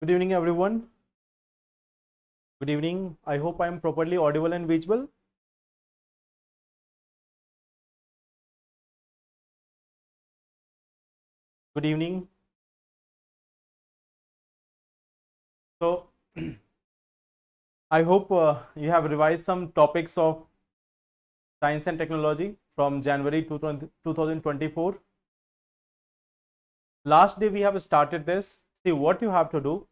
Good evening, everyone. Good evening. I hope I am properly audible and visible. Good evening. So, I hope you have revised some topics of science and technology from January 2024. Last day we have started this. See what you have to do.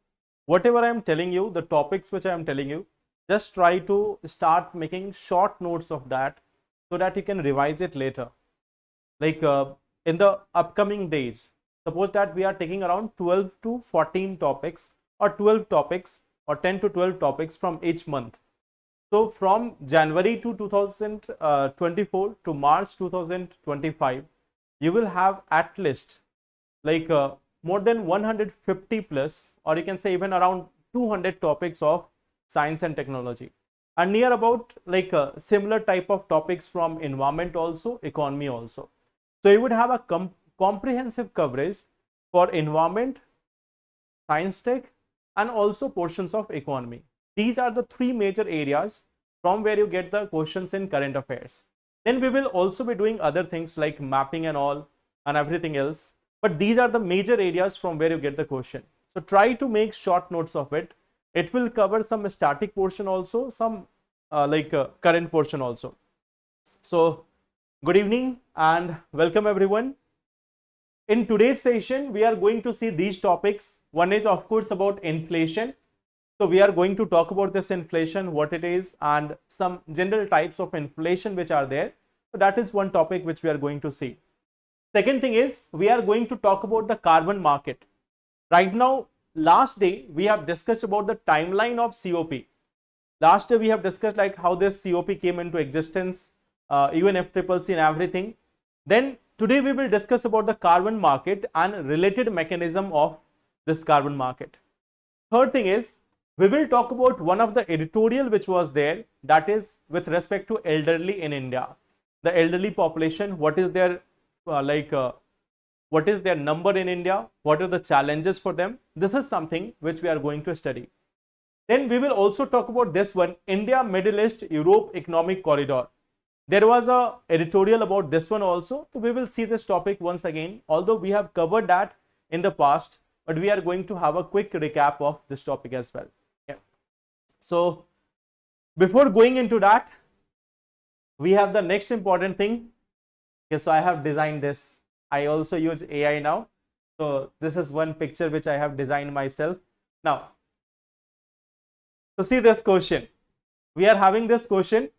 Whatever I am telling you, the topics which I am telling you, just try to start making short notes of that so that you can revise it later. Like in the upcoming days, suppose that we are taking around 12 to 14 topics or 12 topics or 10 to 12 topics from each month. So from January to 2024 to March 2025, you will have at least like more than 150 plus, or you can say even around 200 topics of science and technology, and near about like similar type of topics from environment also, economy also. So you would have a comprehensive coverage for environment, science tech, and also portions of economy. These are the three major areas from where you get the questions in current affairs. Then we will also be doing other things like mapping and all and everything else. But these are the major areas from where you get the question. So try to make short notes of it. It will cover some static portion also, some current portion also. So good evening and welcome everyone. In today's session, we are going to see these topics. One is of course about inflation. So we are going to talk about this inflation, what it is, and some general types of inflation which are there. So that is one topic which we are going to see. Second thing is we are going to talk about the carbon market. Right now, last day we have discussed about the timeline of COP. Last day we have discussed like how this COP came into existence, UNFCCC and everything. Then today we will discuss about the carbon market and related mechanism of this carbon market. Third thing is we will talk about one of the editorial which was there, that is with respect to elderly in India. The elderly population, what is their what is their number in India, what are the challenges for them. This is something which we are going to study. Then we will also talk about this one, India, Middle East, Europe Economic Corridor. There was a editorial about this one also. So we will see this topic once again, although we have covered that in the past, but we are going to have a quick recap of this topic as well. Yeah. So before going into that, we have the next important thing. Okay, so I have designed this. I also use AI now. So this is one picture which I have designed myself. Now, so see this question. We are having this question.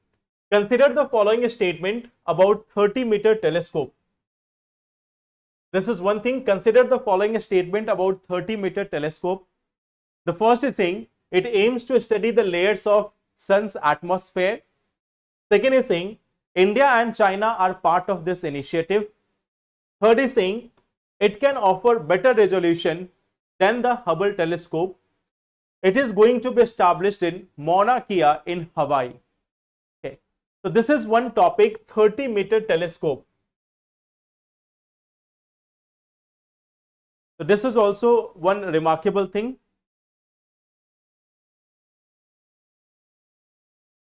Consider the following statement about 30-meter telescope. This is one thing. Consider the following statement about 30-meter telescope. The first is saying it aims to study the layers of sun's atmosphere. Second is saying India and China are part of this initiative. Third is saying it can offer better resolution than the Hubble telescope. It is going to be established in Mauna Kea in Hawaii. Okay. So this is one topic, 30-meter telescope. So this is also one remarkable thing.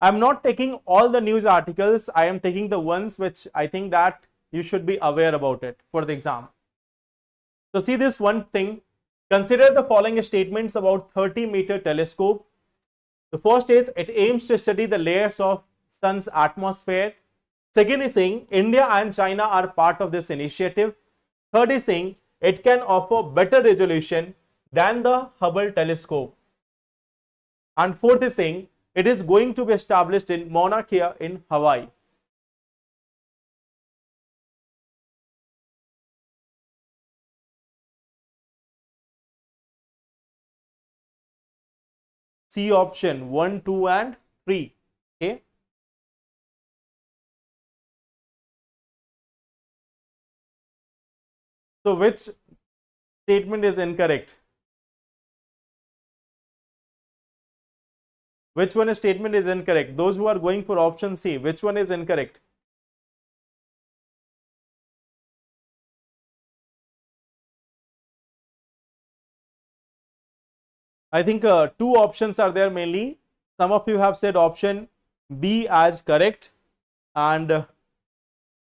I am not taking all the news articles. I am taking the ones which I think that you should be aware about it for the exam. So see this one thing. Consider the following statements about 30-meter telescope. The first is it aims to study the layers of sun's atmosphere. Second is saying India and China are part of this initiative. Third is saying it can offer better resolution than the Hubble telescope. And fourth is saying it is going to be established in Mauna Kea in Hawaii. C option 1, 2 and 3. Okay. So which statement is incorrect? Which one statement is incorrect? Those who are going for option C, which one is incorrect? I think two options are there mainly. Some of you have said option B as correct, and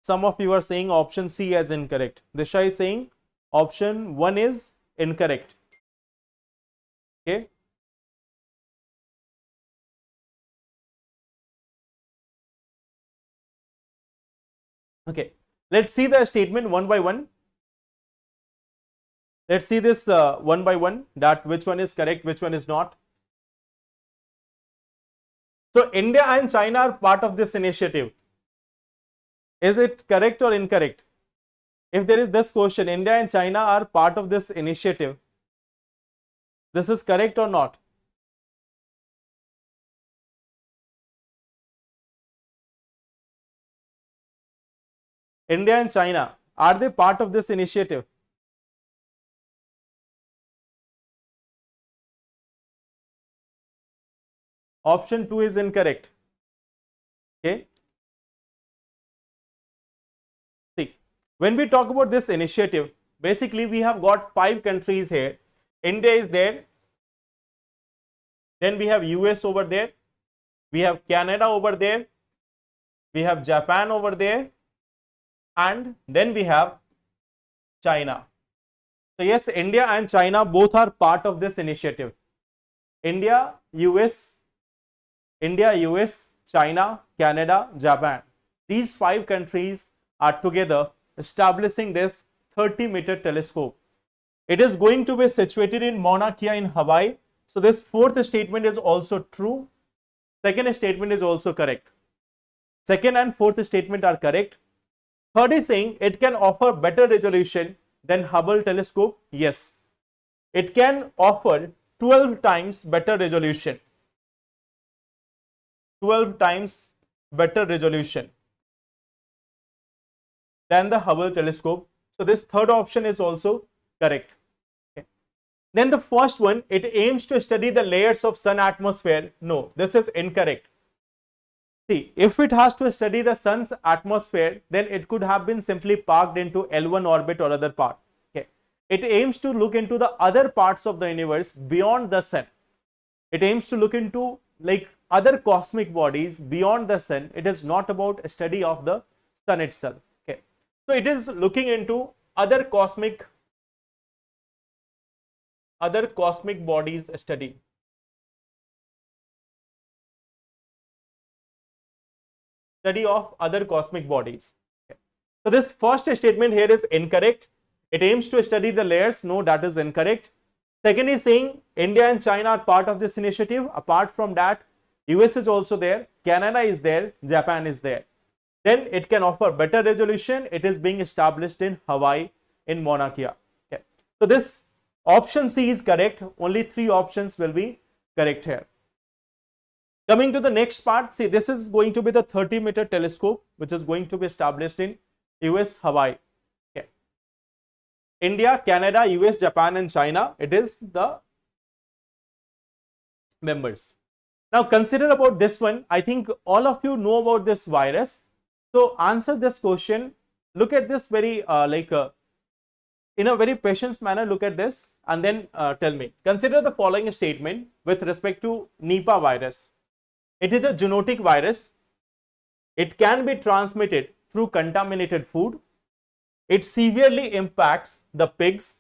some of you are saying option C as incorrect. Disha is saying option 1 is incorrect. Okay. Okay. Let's see the statement one by one. Let's see this one by one, that which one is correct, which one is not. So India and China are part of this initiative. Is it correct or incorrect? If there is this question, India and China are part of this initiative, this is correct or not? India and China, are they part of this initiative? Option 2 is incorrect. Okay. See, when we talk about this initiative, basically we have got 5 countries here. India is there. Then we have US over there. We have Canada over there. We have Japan over there. And then we have China. So yes, India and China both are part of this initiative. India, US, China, Canada, Japan. These 5 countries are together establishing this 30-meter telescope. It is going to be situated in Mauna Kea in Hawaii. So this fourth statement is also true. Second statement is also correct. Second and fourth statement are correct. Third is saying it can offer better resolution than Hubble telescope. Yes, it can offer 12 times better resolution. 12 times better resolution than the Hubble telescope. So this third option is also correct. Okay. Then the first one, it aims to study the layers of sun atmosphere. No, this is incorrect. See, if it has to study the sun's atmosphere, then it could have been simply parked into L1 orbit or other part. Okay. It aims to look into the other parts of the universe beyond the sun. It aims to look into like other cosmic bodies beyond the sun. It is not about a study of the sun itself. Okay. So it is looking into other cosmic bodies study. Study of other cosmic bodies. Okay. So this first statement here is incorrect. It aims to study the layers. No, that is incorrect. Second is saying India and China are part of this initiative. Apart from that, US is also there, Canada is there, Japan is there. Then it can offer better resolution. It is being established in Hawaii in Mauna Kea. Okay. So this option C is correct. Only 3 options will be correct here. Coming to the next part, see, this is going to be the 30-meter telescope which is going to be established in US, Hawaii. Okay. India, Canada, US, Japan and China, it is the members. Now consider about this one. I think all of you know about this virus. So answer this question. Look at this very in a very patient manner. Look at this and then tell me. Consider the following statement with respect to Nipah virus. It is a zoonotic virus. It can be transmitted through contaminated food. It severely impacts the pigs.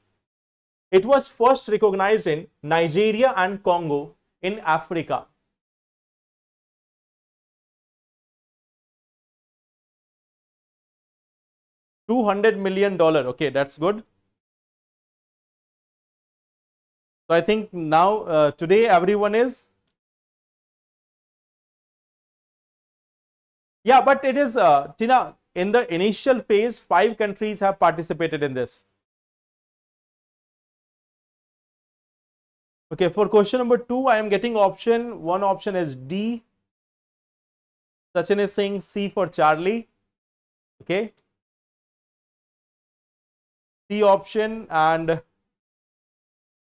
It was first recognized in Nigeria and Congo in Africa. $200 million. Okay, that's good. So I think now today everyone is. Yeah, but it is Tina, in the initial phase 5 countries have participated in this. Okay, for question number 2 I am getting one option is D. Sachin is saying C for Charlie. Okay, C option and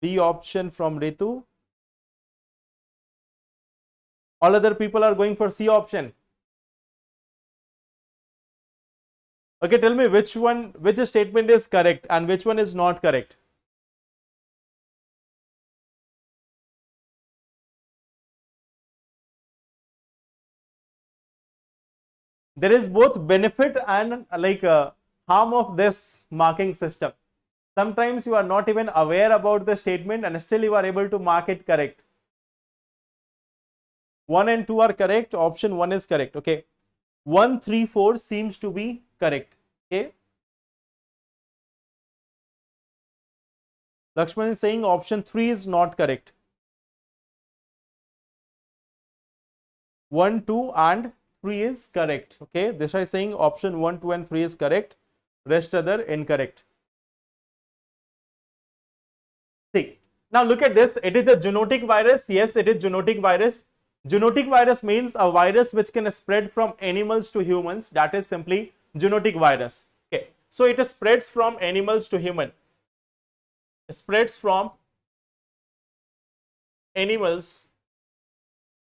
B option from Ritu. All other people are going for C option. Okay, tell me which statement is correct and which one is not correct. there is both benefit and harm of this marking system. Sometimes you are not even aware about the statement and still you are able to mark it correct. 1 and 2 are correct. Option 1 is correct. Okay. 1, 3, 4 seems to be correct. Okay. Lakshman is saying option 3 is not correct. 1, 2 and 3 is correct. Okay. Disha is saying option 1, 2 and 3 is correct. Rest other incorrect. See. Now look at this. It is a zoonotic virus. Yes, it is zoonotic virus. Zoonotic virus means a virus which can spread from animals to humans. That is simply zoonotic virus. Okay. So it spreads from animals to human. It spreads from animals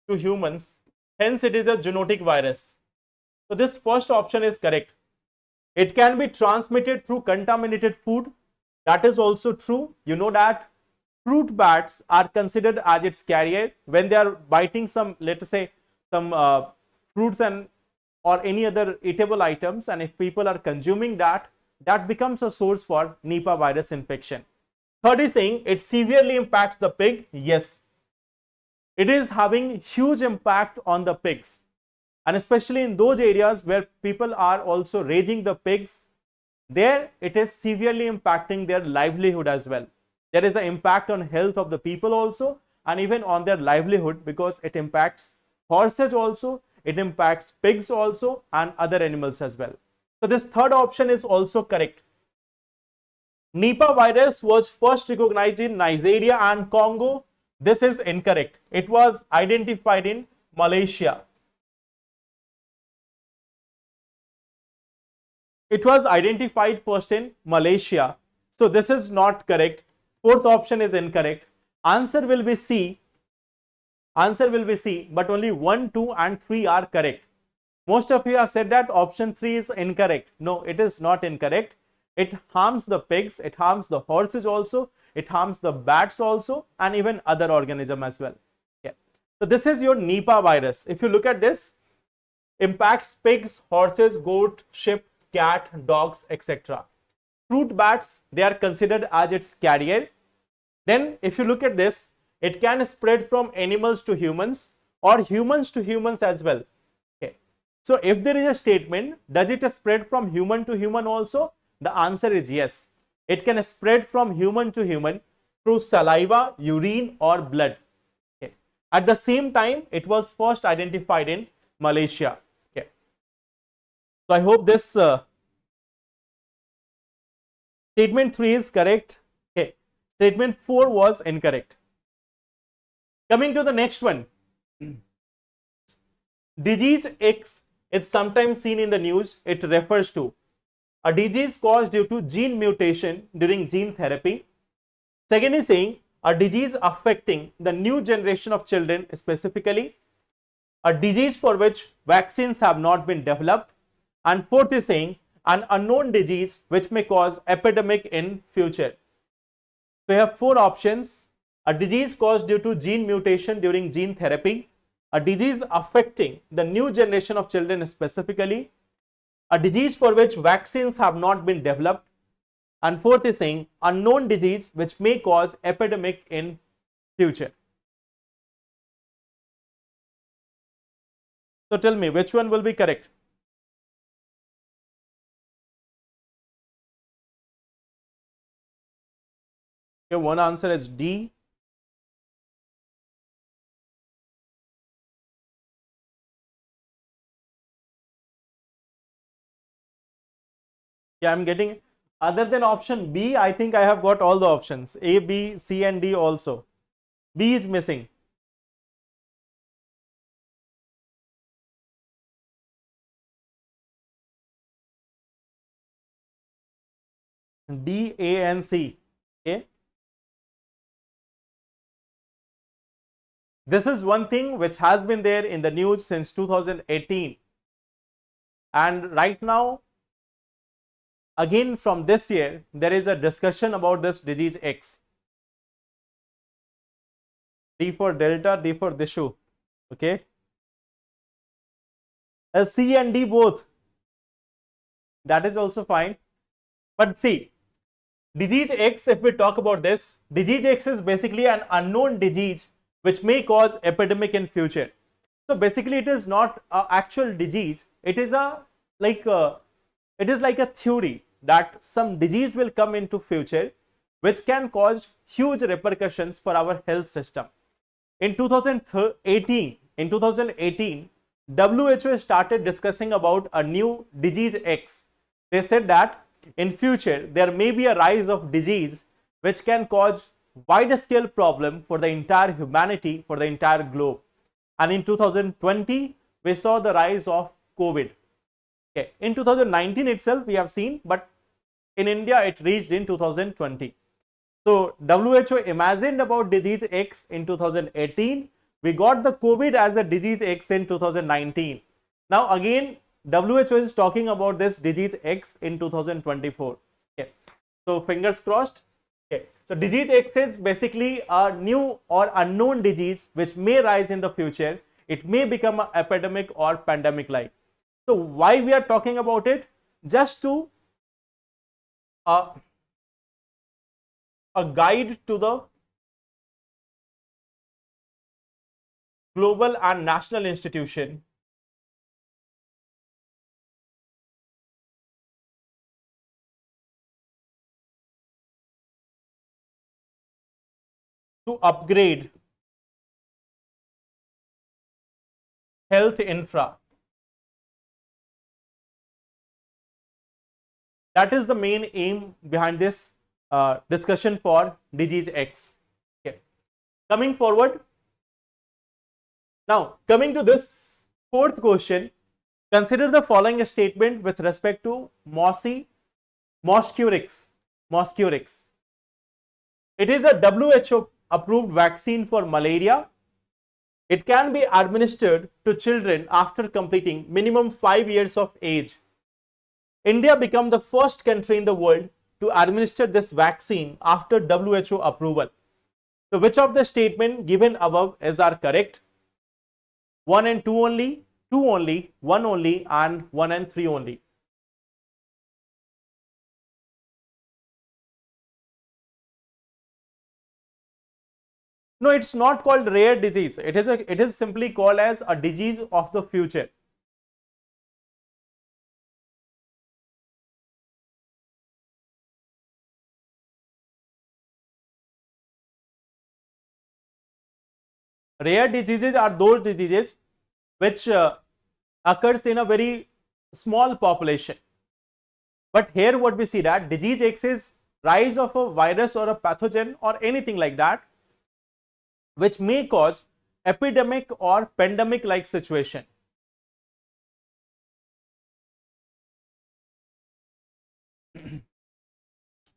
to humans. Hence it is a zoonotic virus. So this first option is correct. It can be transmitted through contaminated food. That is also true. You know that fruit bats are considered as its carrier when they are biting some, let us say, some fruits and or any other eatable items, and if people are consuming that, that becomes a source for Nipah virus infection. Third is saying it severely impacts the pig. Yes, it is having huge impact on the pigs, and especially in those areas where people are also raising the pigs, there it is severely impacting their livelihood as well. There is an impact on health of the people also, and even on their livelihood, because it impacts horses also, it impacts pigs also, and other animals as well. So this third option is also correct. Nipah virus was first recognized in Nigeria and Congo. This is incorrect. It was identified in Malaysia. It was identified first in Malaysia. So this is not correct. Fourth option is incorrect. Answer will be C. Answer will be C, but only 1, 2 and 3 are correct. Most of you have said that option 3 is incorrect. No, it is not incorrect. It harms the pigs, it harms the horses also, it harms the bats also, and even other organisms as well. Yeah. So this is your Nipah virus. If you look at this, impacts pigs, horses, goat, sheep, cat, dogs, etc. Fruit bats, they are considered as its carrier. Then if you look at this, it can spread from animals to humans or humans to humans as well. Okay. So if there is a statement, does it spread from human to human also? The answer is yes. It can spread from human to human through saliva, urine or blood. Okay. At the same time, it was first identified in Malaysia. Okay. So I hope this statement 3 is correct. Okay. Statement 4 was incorrect. Coming to the next one. Disease X is sometimes seen in the news. It refers to a disease caused due to gene mutation during gene therapy. Second is saying a disease affecting the new generation of children, specifically a disease for which vaccines have not been developed. And fourth is saying an unknown disease which may cause epidemic in future. So we have four options: a disease caused due to gene mutation during gene therapy, a disease affecting the new generation of children specifically, a disease for which vaccines have not been developed, and fourth is saying unknown disease which may cause epidemic in future. So tell me, which one will be correct? Okay, one answer is D. Yeah, I'm getting, other than option B, I think I have got all the options. A, B, C and D also. B is missing. D, A and C. Okay. This is one thing which has been there in the news since 2018. And right now, again from this year, there is a discussion about this disease X. D for Delta, D for Dishu. Okay. C and D both. That is also fine. But see, disease X, if we talk about this, disease X is basically an unknown disease which may cause epidemic in future. So basically it is not an actual disease. It is like a theory that some disease will come into future which can cause huge repercussions for our health system. In 2018, WHO started discussing about a new disease X. They said that in future there may be a rise of disease which can cause wide scale problem for the entire humanity, for the entire globe. And in 2020 we saw the rise of COVID. Okay. In 2019 itself we have seen, but in India it reached in 2020. So WHO imagined about disease X in 2018. We got the COVID as a disease X in 2019. Now again WHO is talking about this disease X in 2024. Okay. So fingers crossed. Okay. So disease X is basically a new or unknown disease which may rise in the future. It may become an epidemic or pandemic like. So why we are talking about it? Just to a guide to the global and national institution to upgrade health infra. That is the main aim behind this discussion for disease X. Okay. Coming forward. Now, coming to this fourth question, consider the following statement with respect to Mosquirix. It is a WHO approved vaccine for malaria. It can be administered to children after completing minimum 5 years of age. India became the first country in the world to administer this vaccine after WHO approval. So which of the statement given above is are correct? 1 and 2 only, 2 only, 1 only, and 1 and 3 only. No, it's not called rare disease. It is simply called as a disease of the future. Rare diseases are those diseases which occurs in a very small population. But here what we see that disease X is rise of a virus or a pathogen or anything like that which may cause epidemic or pandemic like situation.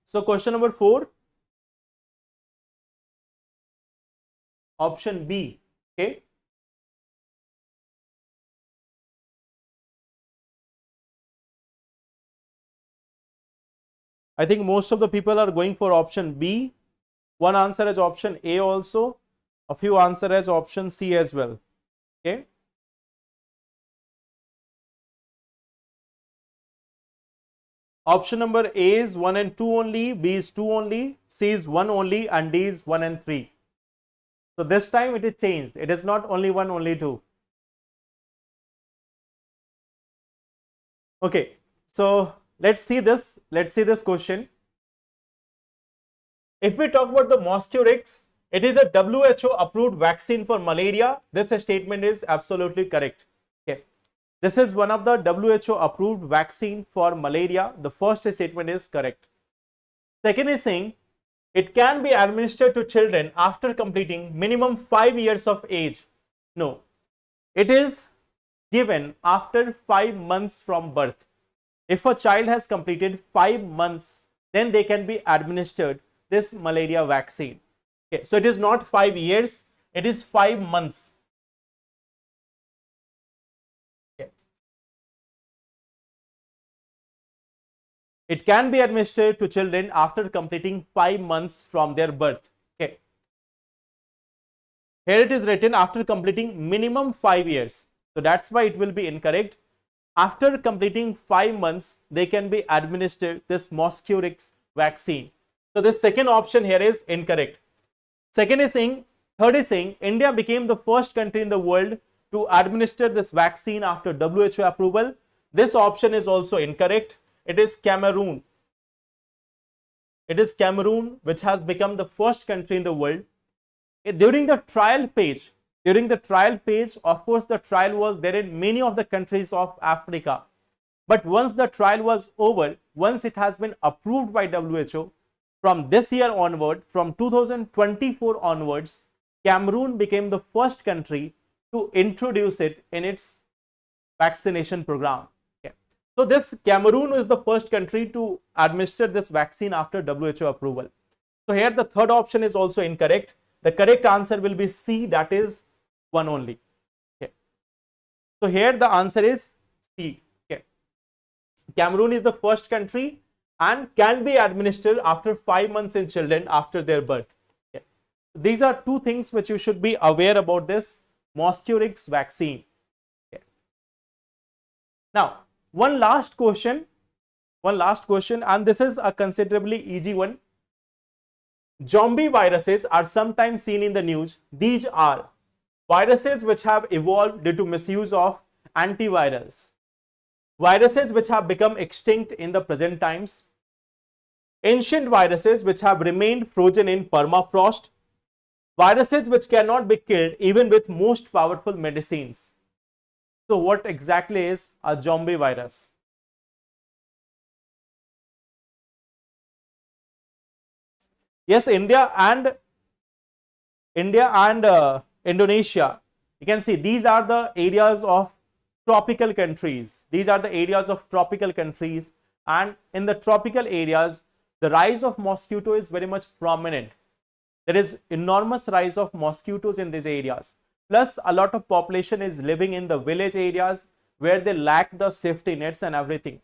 So question number 4, option B. Okay. I think most of the people are going for option B. One answer is option A also. A few answer as option C as well. Okay. Option number A is 1 and 2 only, B is 2 only, C is 1 only, and D is 1 and 3. So this time it is changed. It is not only 1, only 2. Okay. So let's see this. Let's see this question. If we talk about the Mosquirix, it is a WHO approved vaccine for malaria. This statement is absolutely correct. Okay. This is one of the WHO approved vaccine for malaria. The first statement is correct. Second is saying it can be administered to children after completing minimum 5 years of age. No, it is given after 5 months from birth. If a child has completed 5 months, then they can be administered this malaria vaccine. Okay, so it is not 5 years, it is 5 months. Okay. It can be administered to children after completing 5 months from their birth. Okay. Here it is written after completing minimum 5 years. So that's why it will be incorrect. after completing 5 months, they can be administered this Mosquirix vaccine. So this second option here is incorrect. Third is saying India became the first country in the world to administer this vaccine after WHO approval. This option is also incorrect. It is Cameroon. It is Cameroon which has become the first country in the world. During the trial phase, of course, the trial was there in many of the countries of Africa. But once the trial was over, once it has been approved by WHO, from this year onward, from 2024 onwards, Cameroon became the first country to introduce it in its vaccination program. Okay. So this Cameroon is the first country to administer this vaccine after WHO approval. So here the third option is also incorrect. The correct answer will be C, that is one only. Okay. So here the answer is C. Okay. Cameroon is the first country and can be administered after 5 months in children after their birth. Okay. These are two things which you should be aware about this Mosquirix vaccine. Okay. Now, one last question, and this is a considerably easy one. Zombie viruses are sometimes seen in the news. These are viruses which have evolved due to misuse of antivirals, viruses which have become extinct in the present times, ancient viruses which have remained frozen in permafrost, viruses which cannot be killed even with most powerful medicines. So what exactly is a zombie virus? Yes, India and Indonesia, you can see these are the areas of tropical countries. These are the areas of tropical countries, and in the tropical areas, the rise of mosquito is very much prominent. There is enormous rise of mosquitoes in these areas. Plus, a lot of population is living in the village areas where they lack the safety nets and everything.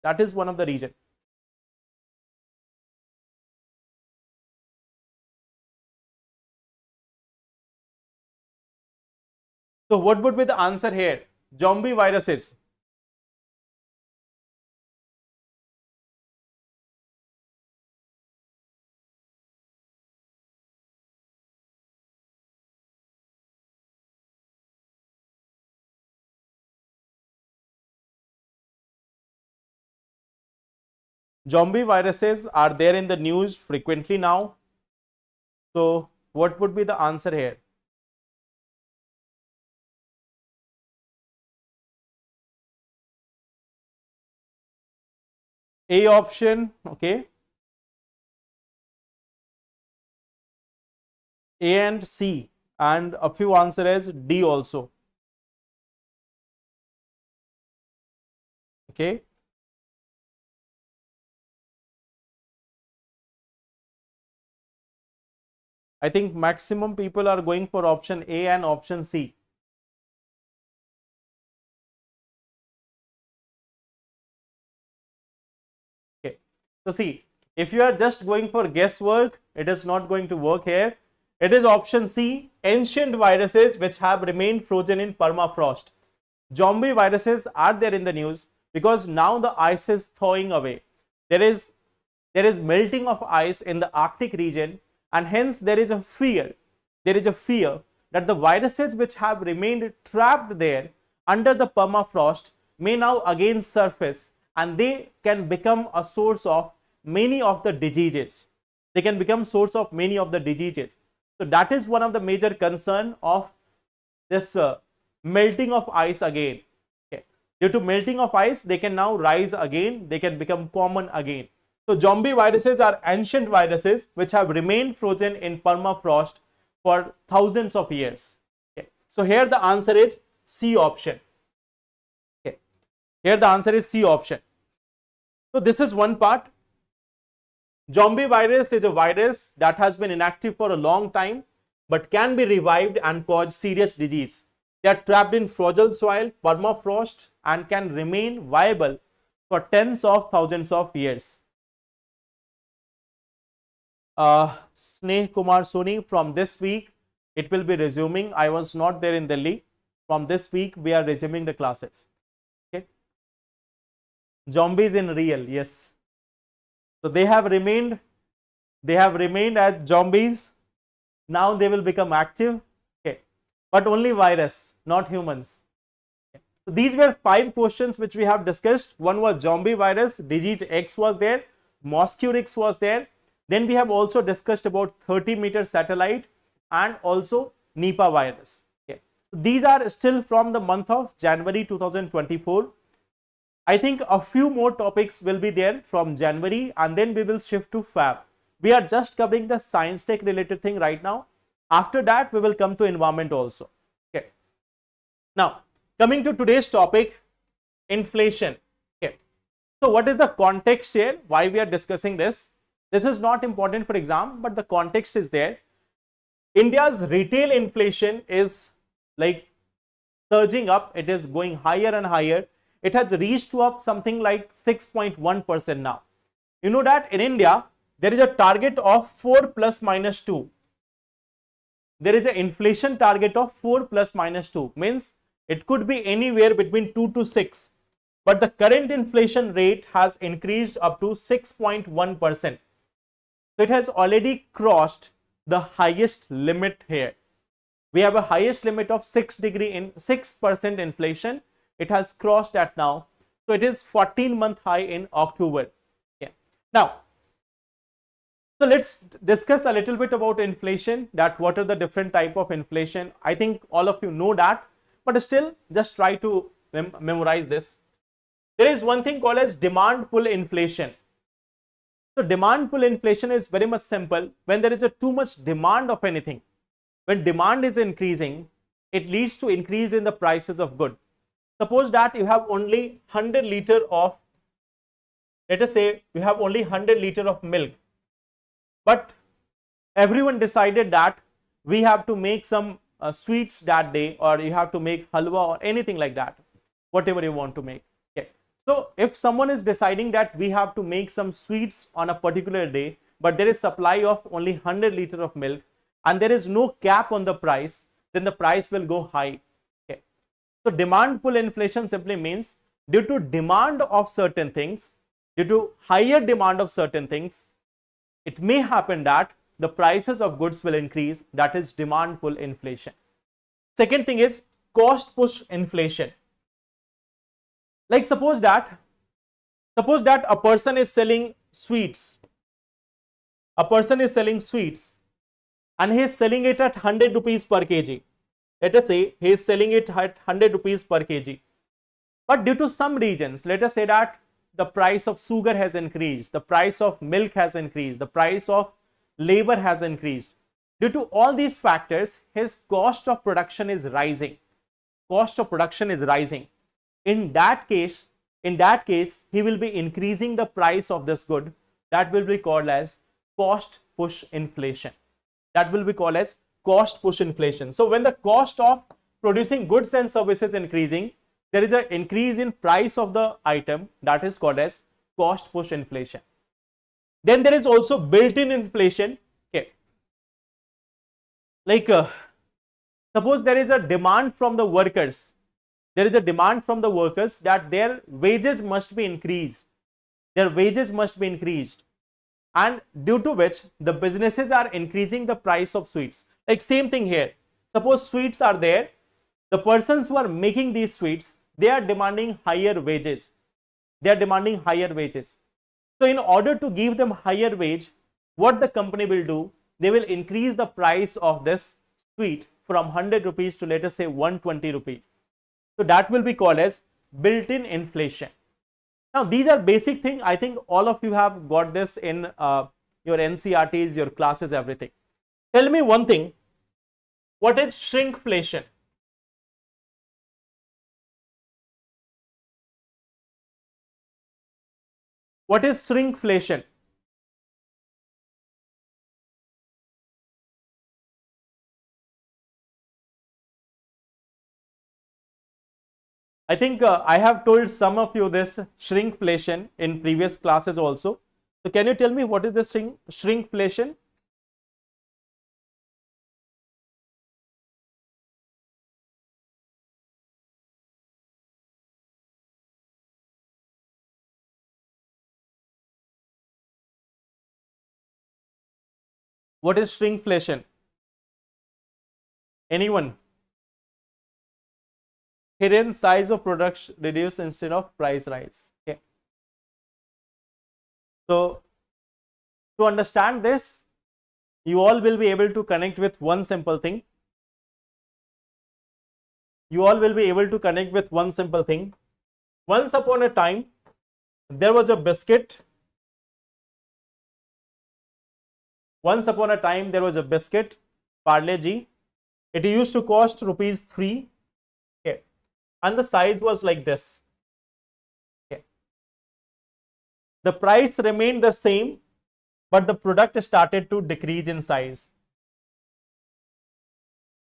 That is one of the reasons. So what would be the answer here? Zombie viruses. Zombie viruses are there in the news frequently now. So what would be the answer here? A option, okay. A and C, and a few answers D also. Okay. I think maximum people are going for option A and option C. Okay. So see, if you are just going for guesswork, it is not going to work here. It is option C, ancient viruses which have remained frozen in permafrost. Zombie viruses are there in the news because now the ice is thawing away. There is melting of ice in the Arctic region, and hence there is a fear that the viruses which have remained trapped there under the permafrost may now again surface, and they can become a source of many of the diseases. They can become source of many of the diseases. So that is one of the major concern of this melting of ice again. Okay. Due to melting of ice, they can now rise again. They can become common again. So zombie viruses are ancient viruses which have remained frozen in permafrost for thousands of years. Okay. So here the answer is C option. Okay. Here the answer is C option. So this is one part. Zombie virus is a virus that has been inactive for a long time but can be revived and cause serious disease. They are trapped in frozen soil, permafrost, and can remain viable for tens of thousands of years. Sneh Kumar Soni, from this week it will be resuming. I was not there in Delhi. From this week we are resuming the classes. Okay. Zombies in real, yes. So they have remained as zombies. Now they will become active. Okay, but only virus, not humans. Okay. So these were 5 questions which we have discussed. One was zombie virus, disease X was there, Mosquirix was there. Then we have also discussed about 30-meter satellite and also Nipah virus. Okay. So these are still from the month of January 2024. I think a few more topics will be there from January, and then we will shift to Fab. We are just covering the science tech related thing right now. After that, we will come to environment also. Okay. Now, coming to today's topic, inflation. Okay. So what is the context here? Why we are discussing this? This is not important for exam, but the context is there. India's retail inflation is like surging up. It is going higher and higher. It has reached to up something like 6.1% now. You know that in India, there is a target of 4 plus minus 2. There is an inflation target of 4 plus minus 2. Means it could be anywhere between 2 to 6. But the current inflation rate has increased up to 6.1%. So it has already crossed the highest limit here. We have a highest limit of 6% inflation. It has crossed that now. So it is 14-month high in October. Yeah. Now, so let's discuss a little bit about inflation, that what are the different type of inflation. I think all of you know that, but still just try to memorize this. There is one thing called as demand pull inflation. So demand pull inflation is very much simple. When there is a too much demand of anything, when demand is increasing, it leads to increase in the prices of good. Suppose that you have only 100 liter of, let us say you have only 100 liter of milk, but everyone decided that we have to make some sweets that day, or you have to make halwa or anything like that, whatever you want to make. Okay. So if someone is deciding that we have to make some sweets on a particular day, but there is supply of only 100 liter of milk and there is no cap on the price, then the price will go high. Okay. So demand pull inflation simply means due to demand of certain things, due to higher demand of certain things, it may happen that the prices of goods will increase. That is demand pull inflation. Second thing is cost push inflation. Like suppose that a person is selling sweets. A person is selling sweets and he is selling it at 100 rupees per kg. Let us say he is selling it at 100 rupees per kg. But due to some reasons, let us say that the price of sugar has increased, the price of milk has increased, the price of labor has increased. Due to all these factors, his cost of production is rising. Cost of production is rising. In that case, he will be increasing the price of this good. That will be called as cost push inflation. That will be called as cost push inflation. So when the cost of producing goods and services increasing, there is an increase in price of the item. That is called as cost push inflation. Then there is also built-in inflation. Okay, like suppose there is a demand from the workers. There is a demand from the workers that their wages must be increased. Their wages must be increased, and due to which the businesses are increasing the price of sweets. Like same thing here. Suppose sweets are there. The persons who are making these sweets, they are demanding higher wages. They are demanding higher wages. So in order to give them higher wage, what the company will do, they will increase the price of this sweet from 100 rupees to let us say 120 rupees. So that will be called as built-in inflation. Now these are basic things. I think all of you have got this in your NCRTs, your classes, everything. Tell me one thing. What is shrinkflation? What is shrinkflation? I think I have told some of you this shrinkflation in previous classes also. So can you tell me what is this shrinkflation? What is shrinkflation? Anyone? Hidden size of products reduce instead of price rise. Okay. So to understand this, you all will be able to connect with one simple thing. Once upon a time, there was a biscuit. Parle G. It used to cost rupees 3. Okay. And the size was like this. Okay. The price remained the same, but the product started to decrease in size.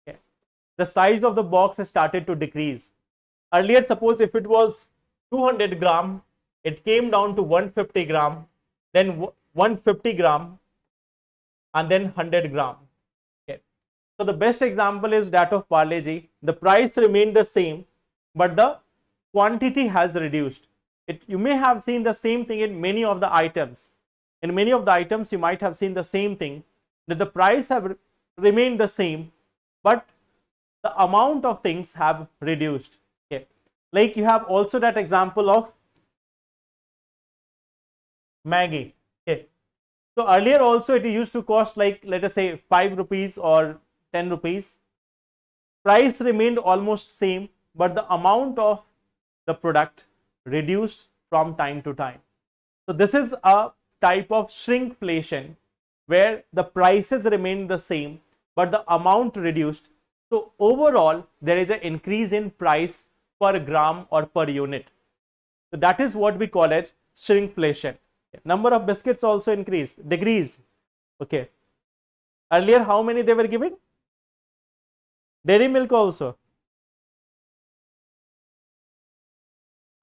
Okay. The size of the box started to decrease. Earlier, suppose if it was 200 gram, it came down to 150 gram, then 150 gram, and then 100 gram. Okay. So the best example is that of Parle G. The price remained the same, but the quantity has reduced. You may have seen the same thing in many of the items. In many of the items, you might have seen the same thing, that the price have remained the same, but the amount of things have reduced. Okay. Like you have also that example of Maggi. Okay. So earlier also it used to cost like, let us say, 5 rupees or 10 rupees. Price remained almost same, but the amount of the product reduced from time to time. So this is a type of shrinkflation where the prices remain the same, but the amount reduced. So overall, there is an increase in price per gram or per unit. So that is what we call as shrinkflation. Number of biscuits also decreased. Okay. Earlier, how many they were giving? Dairy milk also.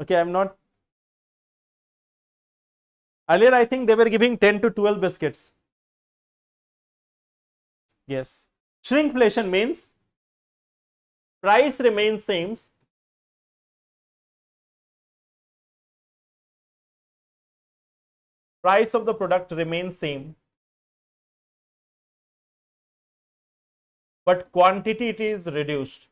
Okay, earlier I think they were giving 10 to 12 biscuits. Yes. Shrinkflation means price remains same, price of the product remains same, but quantity it is reduced.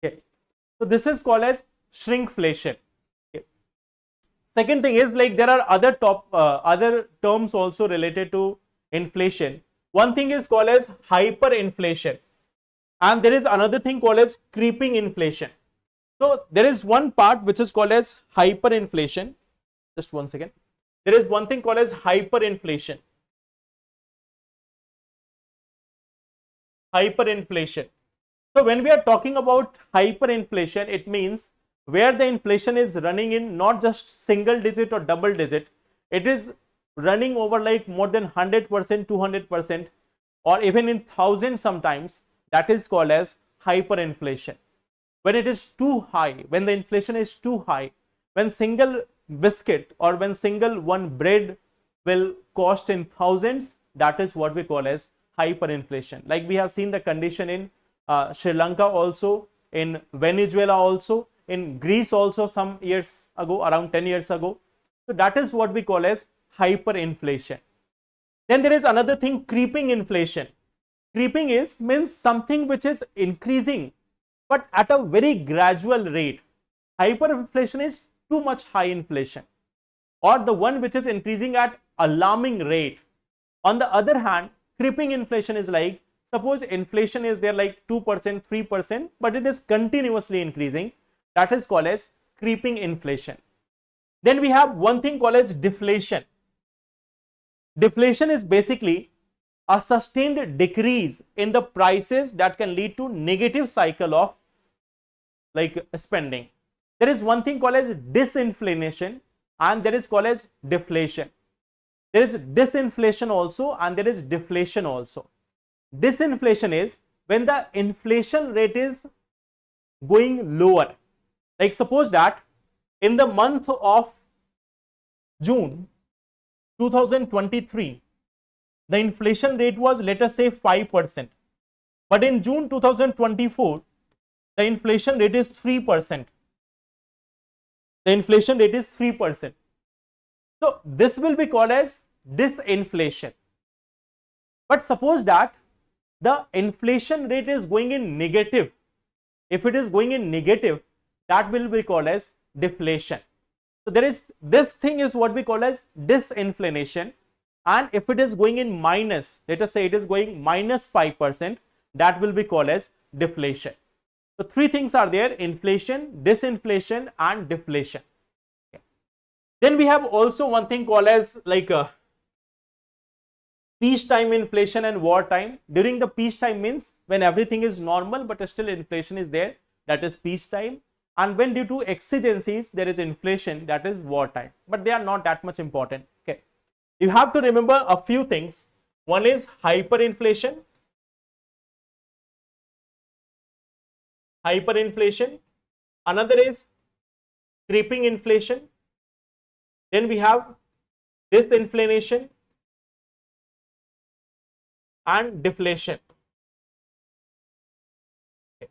Okay. So this is called as shrinkflation. Okay. Second thing is, like, there are other terms also related to inflation. One thing is called as hyperinflation, and there is another thing called as creeping inflation. So there is one part which is called as hyperinflation. Just one second. There is one thing called as hyperinflation. Hyperinflation. So when we are talking about hyperinflation, it means where the inflation is running in not just single digit or double digit, it is running over like more than 100%, 200%, or even in thousands sometimes. That is called as hyperinflation. When it is too high, when the inflation is too high, when single biscuit or when single one bread will cost in thousands, that is what we call as hyperinflation. Like we have seen the condition in Sri Lanka also, in Venezuela also, in Greece also some years ago, around 10 years ago. So that is what we call as hyperinflation. Then there is another thing, creeping inflation. Creeping means something which is increasing but at a very gradual rate. Hyperinflation is too much high inflation, or the one which is increasing at alarming rate. On the other hand, creeping inflation is like, suppose inflation is there like 2%, 3%, but it is continuously increasing. That is called as creeping inflation. Then we have one thing called as deflation. Deflation is basically a sustained decrease in the prices that can lead to negative cycle of like spending. There is one thing called as disinflation, and there is called as deflation. There is disinflation also and there is deflation also. Disinflation is when the inflation rate is going lower. Like suppose that in the month of June 2023, the inflation rate was, let us say, 5%. But in June 2024, the inflation rate is 3%. The inflation rate is 3%. So this will be called as disinflation. But suppose that the inflation rate is going in negative. If it is going in negative, that will be called as deflation. So there is, this thing is what we call as disinflation, and if it is going in minus, let us say it is going minus 5%, that will be called as deflation. So three things are there: inflation, disinflation and deflation. Okay. Then we have also one thing called as like peacetime inflation and wartime. During the peacetime means when everything is normal but still inflation is there, that is peacetime. And when due to exigencies there is inflation, that is wartime. But they are not that much important. Okay. You have to remember a few things. One is hyperinflation. Hyperinflation. Another is creeping inflation. Then we have disinflation and deflation. Okay.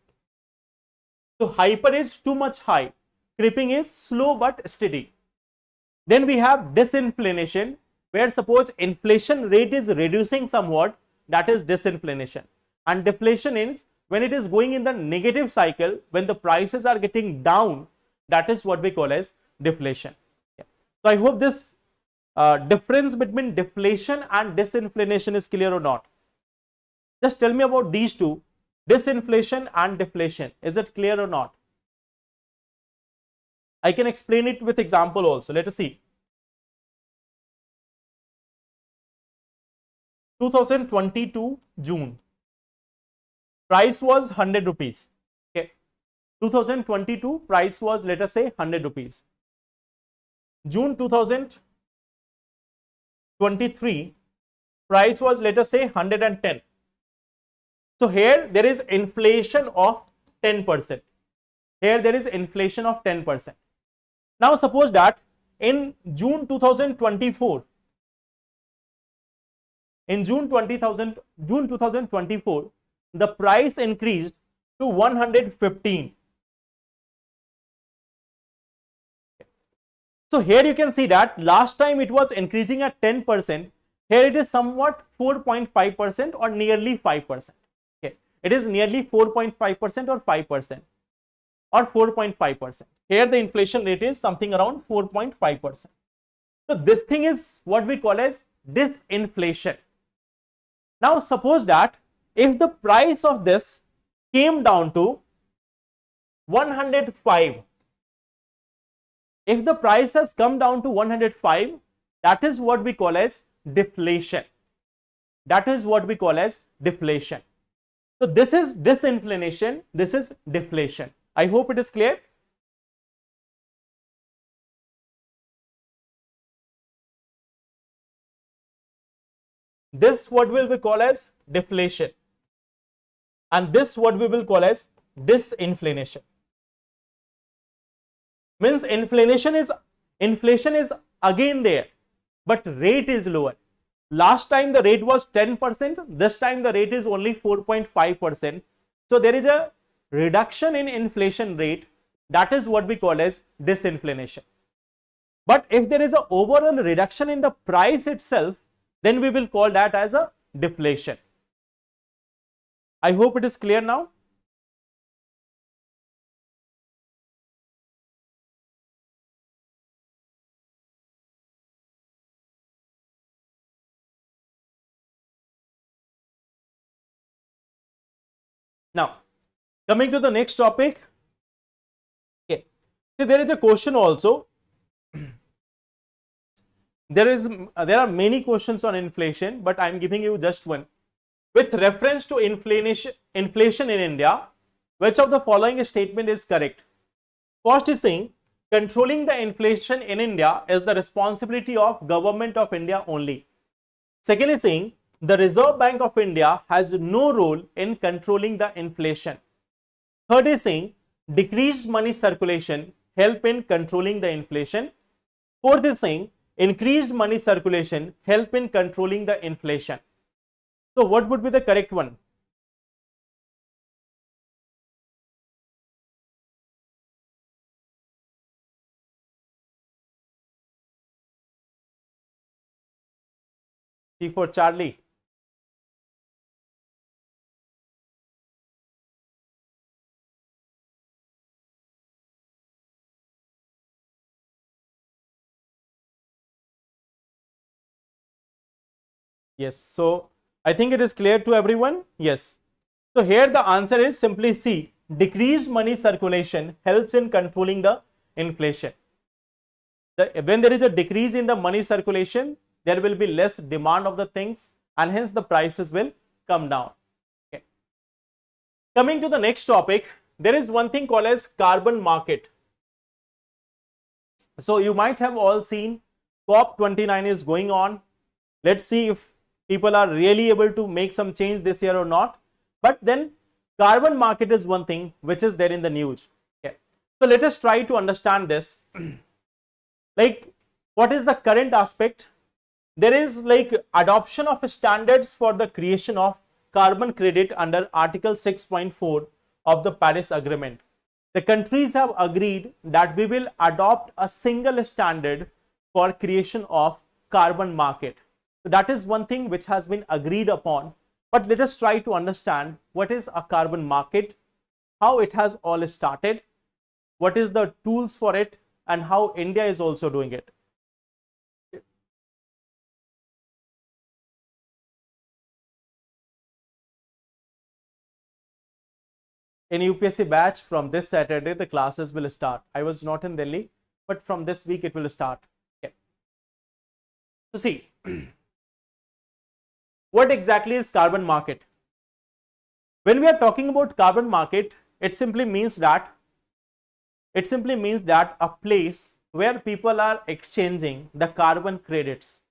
So hyper is too much high, creeping is slow but steady. Then we have disinflation, where suppose inflation rate is reducing somewhat, that is disinflation. And deflation is when it is going in the negative cycle, when the prices are getting down, that is what we call as deflation. Okay. So I hope this difference between deflation and disinflation is clear or not. Just tell me about these two, disinflation and deflation. Is it clear or not? I can explain it with example also. Let us see. 2022 June. Price was 100 rupees. Okay. 2022 price was, let us say, 100 rupees. June 2023 price was, let us say, 110. So here there is inflation of 10%. Here there is inflation of 10%. Now suppose that in June 2024, in June 2024, the price increased to 115. So here you can see that last time it was increasing at 10%. Here it is somewhat 4.5% or nearly 5%. It is nearly 4.5% or 5% or 4.5%. Here the inflation rate is something around 4.5%. So this thing is what we call as disinflation. Now suppose that if the price of this came down to 105, if the price has come down to 105, that is what we call as deflation. That is what we call as deflation. So this is disinflation, this is deflation. I hope it is clear. This what will be called as deflation, and this what we will call as disinflation. Means inflation is again there, but rate is lower. Last time the rate was 10%, this time the rate is only 4.5%. So there is a reduction in inflation rate, that is what we call as disinflation. But if there is an overall reduction in the price itself, then we will call that as a deflation. I hope it is clear now. Now, coming to the next topic. Okay. So there is a question also. There are many questions on inflation, but I am giving you just one. With reference to inflation in India, which of the following statement is correct? First is saying controlling the inflation in India is the responsibility of Government of India only. Second is saying the Reserve Bank of India has no role in controlling the inflation. Third is saying decreased money circulation help in controlling the inflation. Fourth is saying increased money circulation help in controlling the inflation. So what would be the correct one? C for Charlie. Yes, so I think it is clear to everyone. Yes. So here the answer is simply C. Decreased money circulation helps in controlling the inflation. When there is a decrease in the money circulation, there will be less demand of the things and hence the prices will come down. Okay. Coming to the next topic, there is one thing called as carbon market. So you might have all seen COP29 is going on. Let's see if people are really able to make some change this year or not. But then carbon market is one thing which is there in the news. Okay. So let us try to understand this. Like, what is the current aspect? There is like adoption of standards for the creation of carbon credit under Article 6.4 of the Paris Agreement. The countries have agreed that we will adopt a single standard for creation of carbon market. So that is one thing which has been agreed upon. But let us try to understand what is a carbon market, how it has all started, what is the tools for it, and how India is also doing it. In UPSC batch from this Saturday, the classes will start. I was not in Delhi, but from this week it will start. Okay. So see, what exactly is carbon market? When we are talking about carbon market, it simply means that a place where people are exchanging the carbon credits,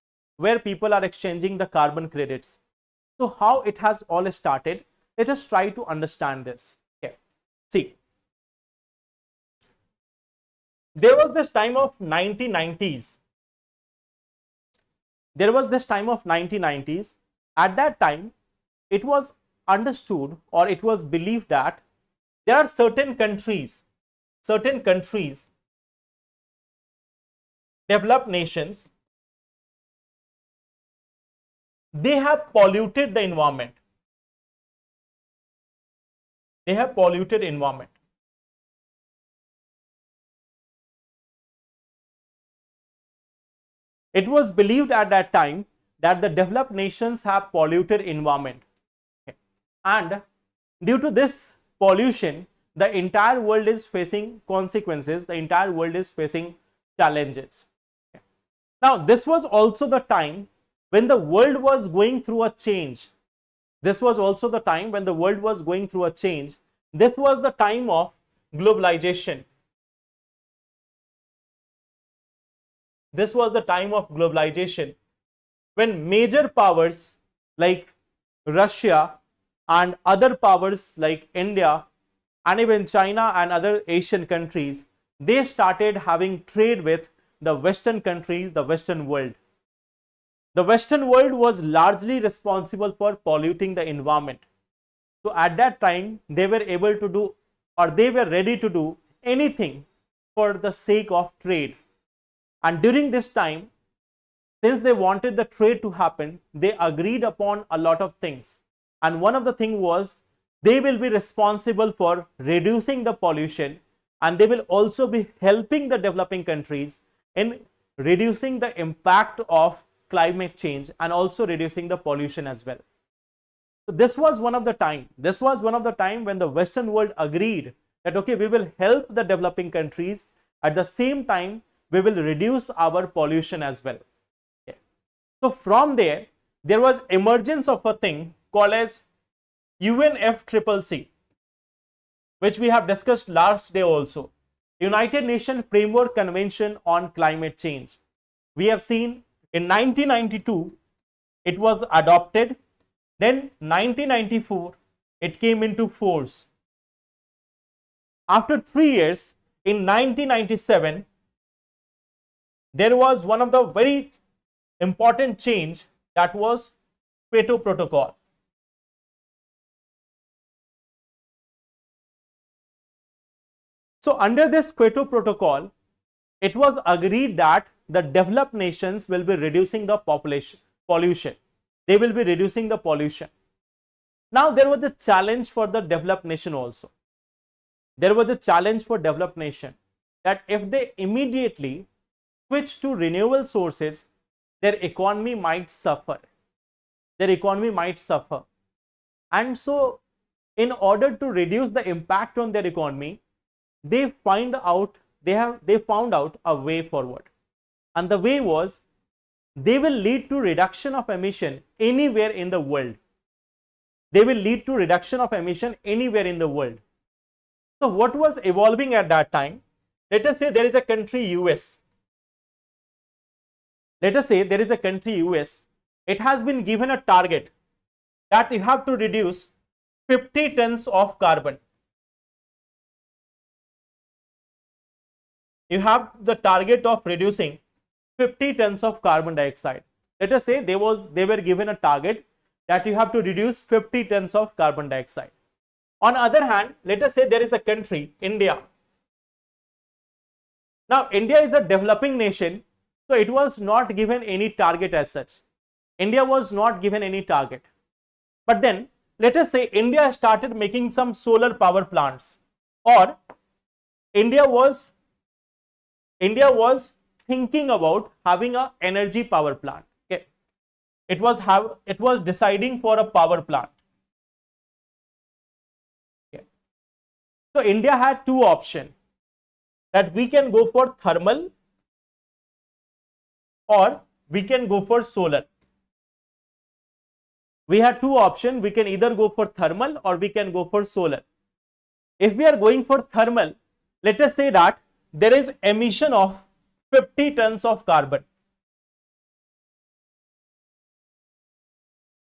So how it has all started? Let us try to understand this. Okay. See, there was this time of 1990s. At that time, it was understood or it was believed that there are certain countries, developed nations, they have polluted the environment. It was believed at that time that the developed nations have polluted environment. Okay. And due to this pollution, the entire world is facing consequences, the entire world is facing challenges. Okay. Now, this was also the time when the world was going through a change. This was the time when the world was going through a change. This was the time of globalization. When major powers like Russia and other powers like India and even China and other Asian countries, they started having trade with the Western countries, the Western world. The Western world was largely responsible for polluting the environment. So at that time, they were able to do, or they were ready to do anything for the sake of trade. And during this time, since they wanted the trade to happen, they agreed upon a lot of things. And one of the things was they will be responsible for reducing the pollution, and they will also be helping the developing countries in reducing the impact of climate change and also reducing the pollution as well. So this was one of the time when the Western world agreed that okay, we will help the developing countries, at the same time we will reduce our pollution as well. Okay. So from there was emergence of a thing called as UNFCCC, which we have discussed last day also. United Nations Framework Convention on Climate Change. We have seen in 1992 it was adopted, then 1994 it came into force. After 3 years, in 1997, there was one of the very important change, that was Kyoto Protocol. So under this Kyoto Protocol, it was agreed that the developed nations will be reducing the pollution. They will be reducing the pollution. Now, there was a challenge for the developed nation also. There was a challenge for developed nation that if they immediately switch to renewable sources, their economy might suffer. Their economy might suffer. And so, in order to reduce the impact on their economy, they found out a way forward. And the way was, they will lead to reduction of emission anywhere in the world. They will lead to reduction of emission anywhere in the world. So what was evolving at that time? Let us say there is a country US. Let us say there is a country US. It has been given a target that you have to reduce 50 tons of carbon. You have the target of reducing 50 tons of carbon dioxide. Let us say they were given a target that you have to reduce 50 tons of carbon dioxide. On the other hand, let us say there is a country, India. Now, India is a developing nation, so it was not given any target as such. India was not given any target. But then, let us say India started making some solar power plants, or India was thinking about having an energy power plant. Okay, it was deciding for a power plant. Okay. So India had two options, that we can go for thermal or we can go for solar. We had two options. We can either go for thermal or we can go for solar. If we are going for thermal, let us say that there is emission of 50 tons of carbon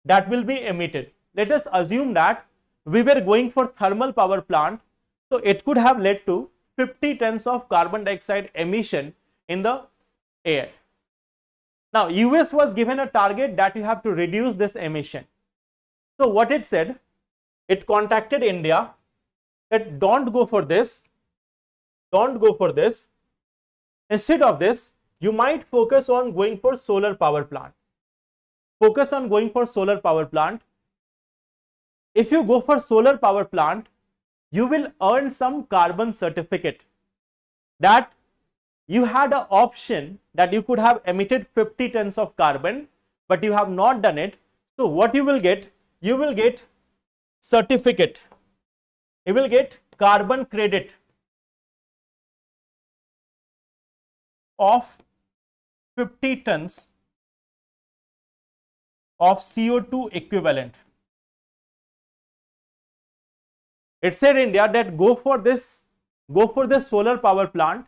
that will be emitted. Let us assume that we were going for thermal power plant, so it could have led to 50 tons of carbon dioxide emission in the air. Now, US was given a target that you have to reduce this emission. So what it said, it contacted India that don't go for this, don't go for this. Instead of this, you might focus on going for solar power plant. Focus on going for solar power plant. If you go for solar power plant, you will earn some carbon certificate that you had an option that you could have emitted 50 tons of carbon, but you have not done it. So what you will get? You will get certificate. You will get carbon credit of 50 tons of CO2 equivalent. It said India that go for this solar power plant,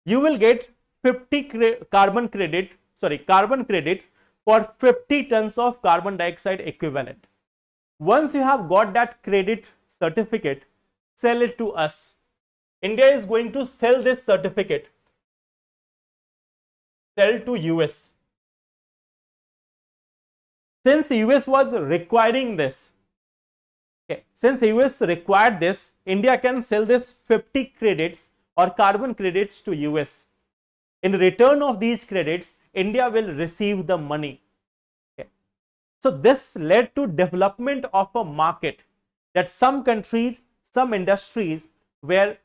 you will get 50 carbon credit for 50 tons of carbon dioxide equivalent. Once you have got that credit certificate, sell it to us. India is going to sell this certificate, sell to US. Since US was requiring this, okay, since US required this, India can sell this 50 credits or carbon credits to US. In return of these credits, India will receive the money. Okay. So this led to development of a market, that some countries, some industries were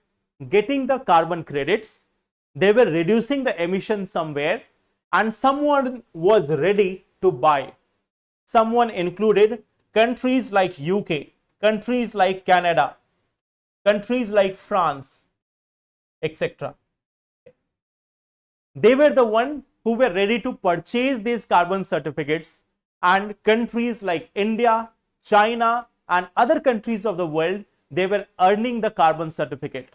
getting the carbon credits, they were reducing the emission somewhere, and someone was ready to buy. Someone included countries like UK, countries like Canada, countries like France, etc. They were the one who were ready to purchase these carbon certificates, and countries like India, China and other countries of the world, they were earning the carbon certificate.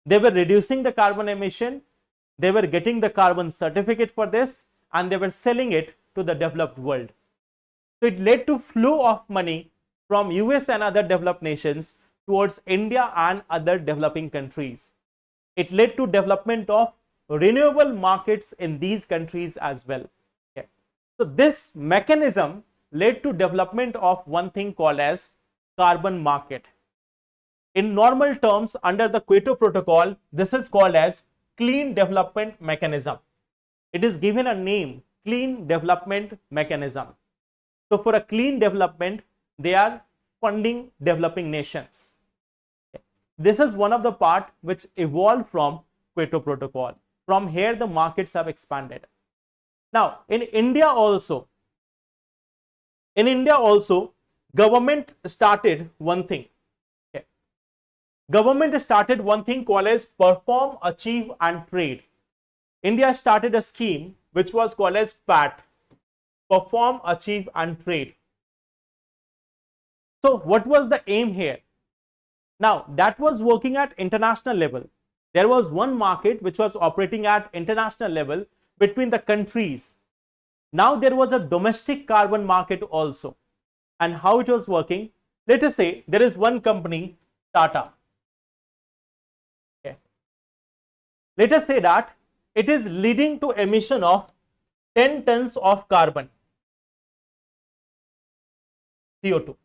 They were reducing the carbon emission, they were getting the carbon certificate for this, and they were selling it to the developed world. So it led to flow of money from US and other developed nations towards India and other developing countries. It led to development of renewable markets in these countries as well. Okay. So this mechanism led to development of one thing called as carbon market. In normal terms, under the Kyoto Protocol, this is called as clean development mechanism. It is given a name, clean development mechanism. So for a clean development, they are funding developing nations. This is one of the part which evolved from Kyoto Protocol. From here, the markets have expanded. Now, in India also, government started one thing. Okay. Government started one thing called as perform, achieve and trade. India started a scheme which was called as PAT, perform, achieve and trade. So what was the aim here? Now that was working at international level. There was one market which was operating at international level between the countries. Now there was a domestic carbon market also. And how it was working? Let us say there is one company, Tata. Okay. Let us say that it is leading to emission of 10 tons of carbon, CO2.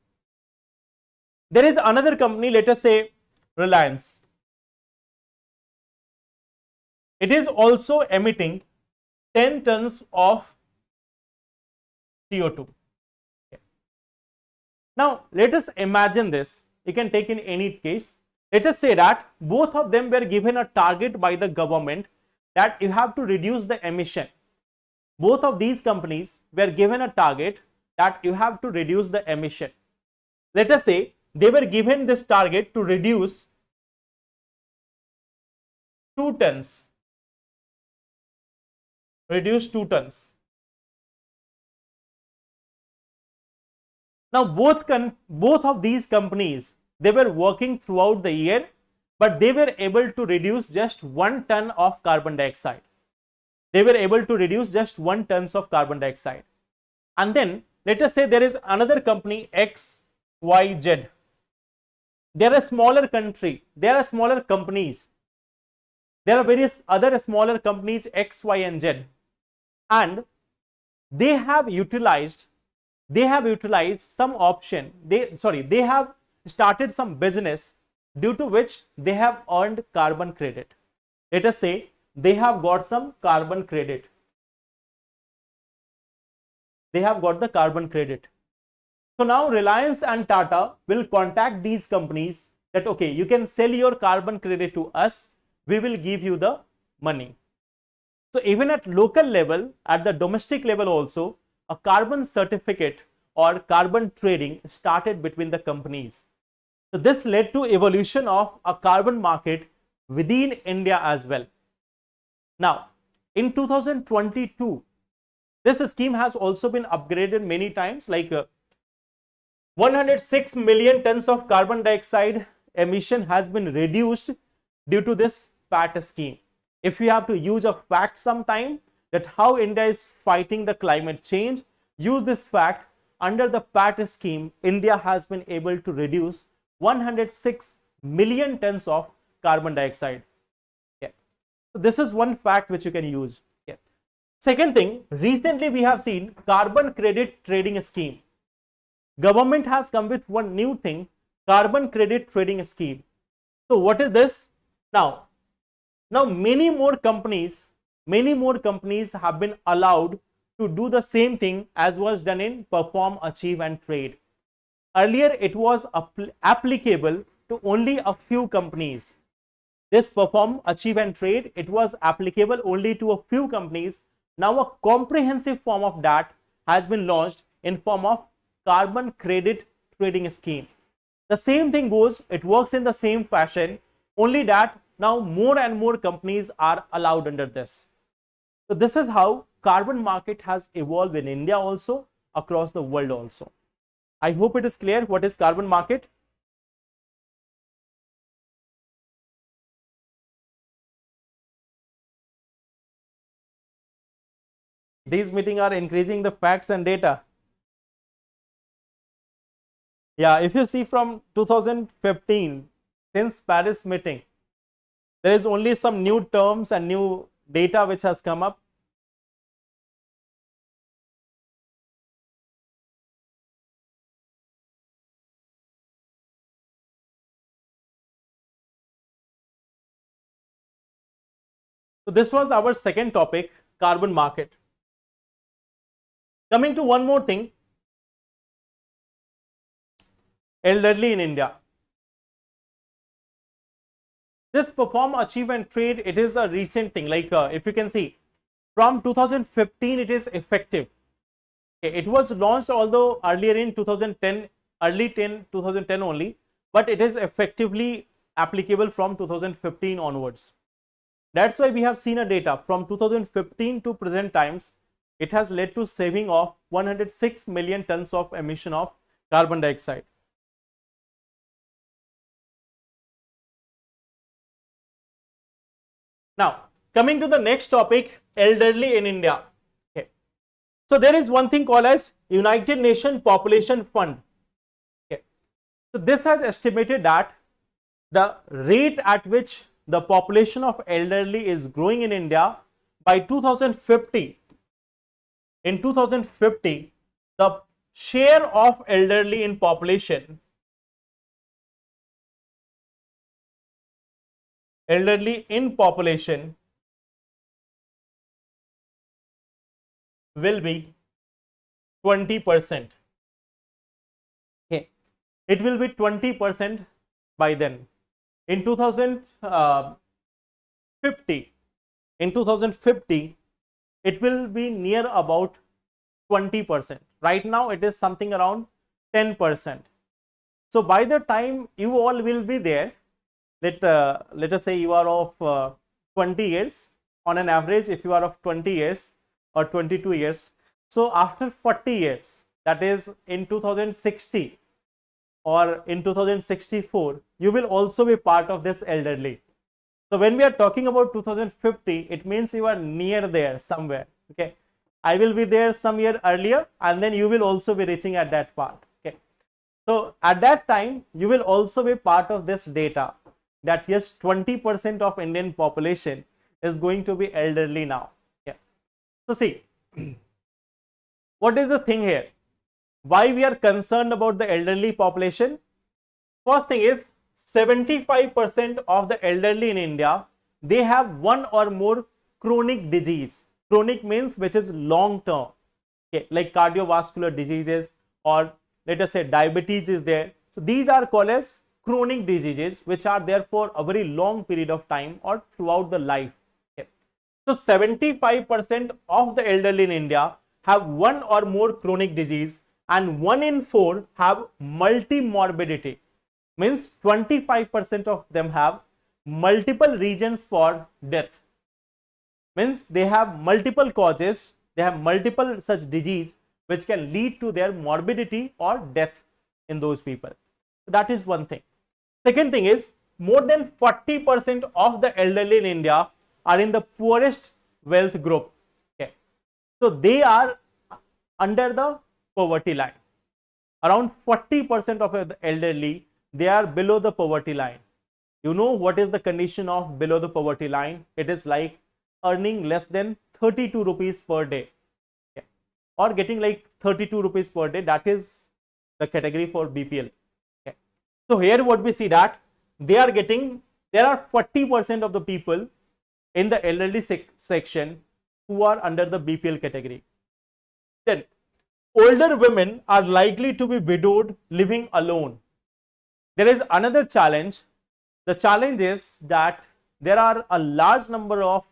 There is another company, let us say Reliance. It is also emitting 10 tons of CO2. Okay. Now, let us imagine this. You can take in any case. Let us say that both of them were given a target by the government that you have to reduce the emission. Both of these companies were given a target that you have to reduce the emission. Let us say they were given this target to reduce 2 tons. Reduce 2 tons. Now both of these companies, they were working throughout the year, but they were able to reduce just 1 ton of carbon dioxide. They were able to reduce just 1 tons of carbon dioxide. And then let us say there is another company XYZ. They are a smaller country. There are smaller companies. There are various other smaller companies X, Y, and Z, and they have utilized some option. They have started some business due to which they have earned carbon credit. Let us say they have got some carbon credit. They have got the carbon credit. So now Reliance and Tata will contact these companies that, okay, you can sell your carbon credit to us, we will give you the money. So even at local level, at the domestic level also, a carbon certificate or carbon trading started between the companies. So this led to evolution of a carbon market within India as well. Now, in 2022, this scheme has also been upgraded many times, like 106 million tons of carbon dioxide emission has been reduced due to this PAT scheme. If we have to use a fact sometime that how India is fighting the climate change, use this fact. Under the PAT scheme, India has been able to reduce 106 million tons of carbon dioxide. Yeah. So this is one fact which you can use. Yeah. Second thing, recently we have seen carbon credit trading scheme. Government has come with one new thing, carbon credit trading scheme. So what is this? Now many more companies have been allowed to do the same thing as was done in perform, achieve and trade. Earlier it was applicable to only a few companies. This perform, achieve and trade, it was applicable only to a few companies. Now a comprehensive form of that has been launched in form of carbon credit trading scheme. The same thing goes, it works in the same fashion, only that now more and more companies are allowed under this. So this is how carbon market has evolved in India also, across the world also. I hope it is clear what is carbon market. These meetings are increasing the facts and data. Yeah, if you see from 2015, since Paris meeting, there is only some new terms and new data which has come up. So this was our second topic, carbon market. Coming to one more thing, elderly in India. This perform, achieve and trade, it is a recent thing. Like if you can see, from 2015 it is effective. Okay, it was launched although earlier in 2010, early 2010 only, but it is effectively applicable from 2015 onwards. That's why we have seen a data from 2015 to present times. It has led to saving of 106 million tons of emission of carbon dioxide. Now, coming to the next topic, elderly in India. Okay. So there is one thing called as United Nations Population Fund. Okay. So this has estimated that the rate at which the population of elderly is growing in India by 2050. In 2050, the share of elderly in population will be 20%. Okay, it will be 20% by then. In 2050, it will be near about 20%. Right now, it is something around 10%. So by the time you all will be there, let us say you are of 20 years on an average. If you are of 20 years or 22 years, so after 40 years, that is in 2060 or in 2064, you will also be part of this elderly. So when we are talking about 2050, it means you are near there somewhere. Okay, I will be there some year earlier, and then you will also be reaching at that part. Okay, so at that time you will also be part of this data that yes, 20% of Indian population is going to be elderly now. Yeah. So see, what is the thing here? Why we are concerned about the elderly population? First thing is 75% of the elderly in India, they have one or more chronic disease. Chronic means which is long term. Okay, like cardiovascular diseases, or let us say diabetes is there. So these are called as chronic diseases which are there for a very long period of time or throughout the life. Okay. So 75% of the elderly in India have one or more chronic disease, and 1 in 4 have multimorbidity. Means 25% of them have multiple reasons for death. Means they have multiple causes, they have multiple such disease which can lead to their morbidity or death in those people. That is one thing. Second thing is, more than 40% of the elderly in India are in the poorest wealth group. Okay. So they are under the poverty line. Around 40% of the elderly, they are below the poverty line. You know what is the condition of below the poverty line? It is like earning less than 32 rupees per day. Okay. Or getting like 32 rupees per day. That is the category for BPL. Okay. So here what we see that they are getting, there are 40% of the people in the elderly section who are under the BPL category. Then older women are likely to be widowed, living alone. There is another challenge. The challenge is that there are a large number of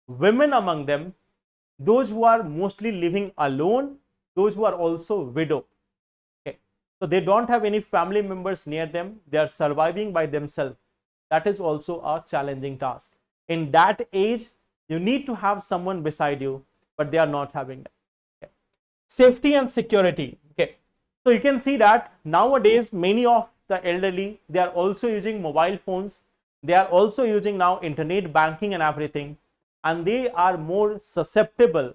women among them, those who are mostly living alone, those who are also widowed. Okay. So they don't have any family members near them, they are surviving by themselves. That is also a challenging task. In that age, you need to have someone beside you, but they are not having that. Okay. Safety and security. Okay. So you can see that nowadays many of the elderly, they are also using mobile phones, they are also using now internet banking and everything, and they are more susceptible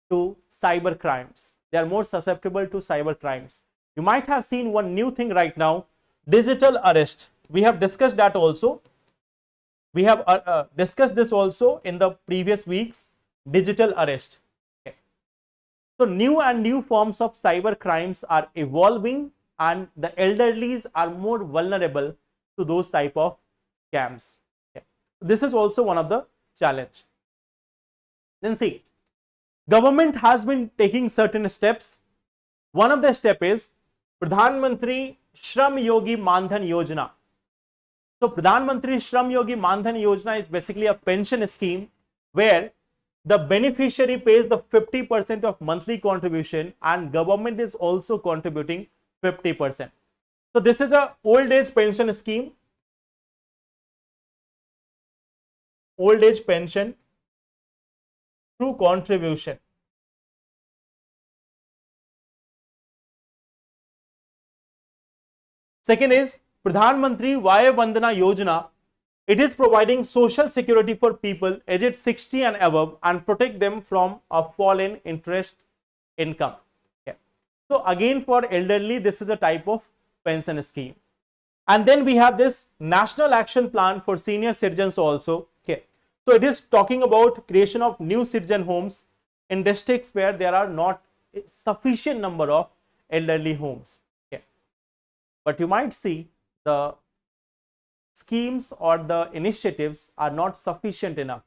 to cyber crimes. They are more susceptible to cyber crimes. You might have seen one new thing right now, digital arrest. We have discussed that also. We have discussed this also in the previous weeks, digital arrest. Okay. So new forms of cyber crimes are evolving, and the elderlies are more vulnerable to those type of scams. Okay. This is also one of the challenge. Then see, government has been taking certain steps. One of the step is Pradhan Mantri Shram Yogi Mandhan Yojana. So Pradhan Mantri Shram Yogi Mandhan Yojana is basically a pension scheme where the beneficiary pays the 50% of monthly contribution and government is also contributing 50%. So this is a old age pension scheme, old age pension through contribution. Second is Pradhan Mantri Vaya Vandana Yojana. It is providing social security for people aged 60 and above and protect them from a fall in interest income. Okay. So again for elderly, this is a type of pension scheme. And then we have this National Action Plan for senior citizens also. Okay. So it is talking about creation of new citizen homes in districts where there are not a sufficient number of elderly homes. Okay. But you might see the schemes or the initiatives are not sufficient enough.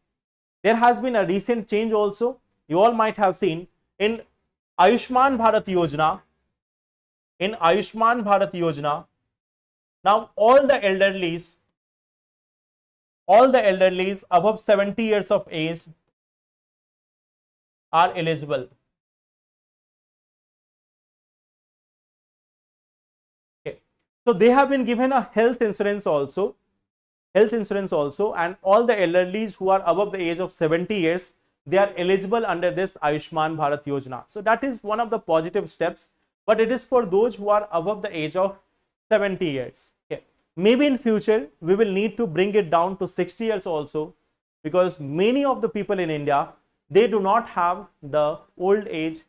There has been a recent change also. You all might have seen in Ayushman Bharat Yojana. In Ayushman Bharat Yojana, now all the elderlies above 70 years of age are eligible. Okay. So they have been given a health insurance also, and all the elderlies who are above the age of 70 years, they are eligible under this Ayushman Bharat Yojana. So that is one of the positive steps, but it is for those who are above the age of 70 years. Okay. Maybe in future we will need to bring it down to 60 years also, because many of the people in India, they do not have the old age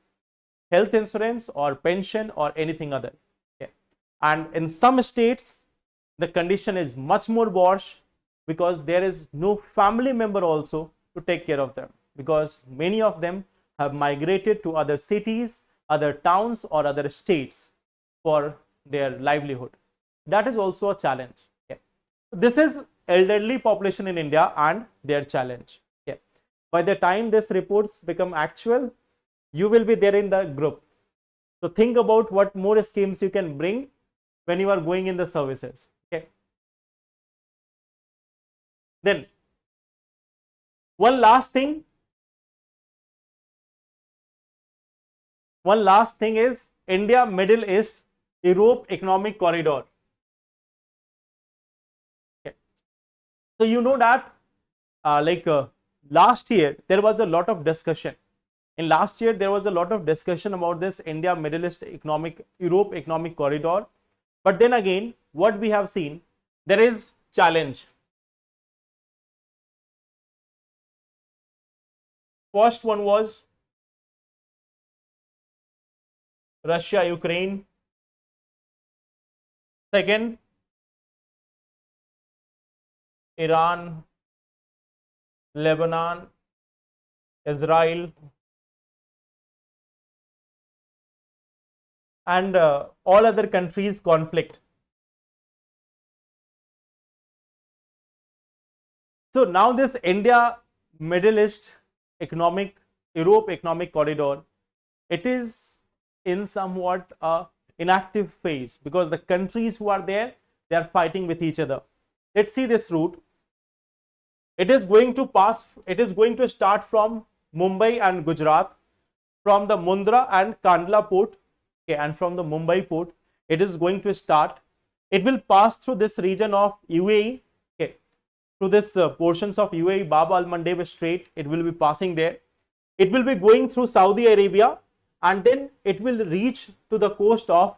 health insurance or pension or anything other. Okay. And in some states the condition is much more worse because there is no family member also to take care of them, because many of them have migrated to other cities, other towns or other states for their livelihood. That is also a challenge. Okay. This is elderly population in India and their challenge. Okay. By the time this reports become actual, you will be there in the group. So think about what more schemes you can bring when you are going in the services. Okay. Then one last thing is India Middle East Europe Economic Corridor. Okay. So you know that last year there was a lot of discussion. In last year there was a lot of discussion about this India Middle East Europe Economic Corridor. But then again, what we have seen, there is challenge. First one was Russia, Ukraine. Second, Iran, Lebanon, Israel, and all other countries conflict. So now this India Middle East Europe Economic Corridor, it is in somewhat a inactive phase because the countries who are there, they are fighting with each other. Let's see this route. It is going to start from Mumbai and Gujarat, from the Mundra and Kandla port. Okay, and from the Mumbai port, it is going to start. It will pass through this region of UAE, okay, through this portions of UAE, Bab al Mandeb Strait. It will be passing there. It will be going through Saudi Arabia, and then it will reach to the coast of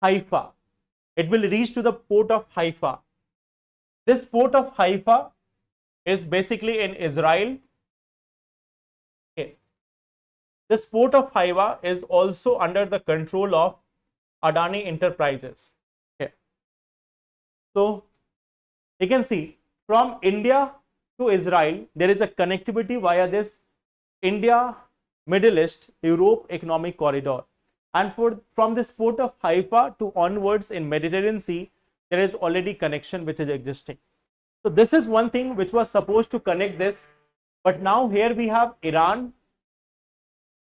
Haifa. It will reach to the port of Haifa. This port of Haifa is basically in Israel. Okay. This port of Haifa is also under the control of Adani Enterprises. Okay. So you can see from India to Israel, there is a connectivity via this India Middle East Europe Economic Corridor. And from this port of Haifa to onwards in Mediterranean Sea, there is already connection which is existing. So this is one thing which was supposed to connect this, but now here we have Iran.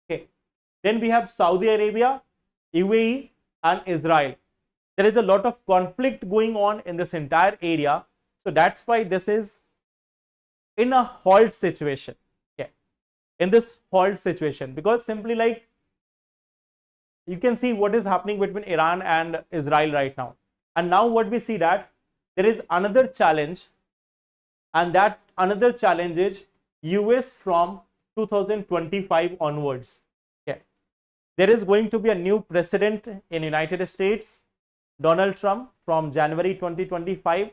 Okay. Then we have Saudi Arabia, UAE and Israel. There is a lot of conflict going on in this entire area. So that's why this is in a halt situation. Okay. In this halt situation, because simply like you can see what is happening between Iran and Israel right now. And now what we see that there is another challenge, and that another challenge is US from 2025 onwards. Okay. There is going to be a new president in United States, Donald Trump, from January 2025.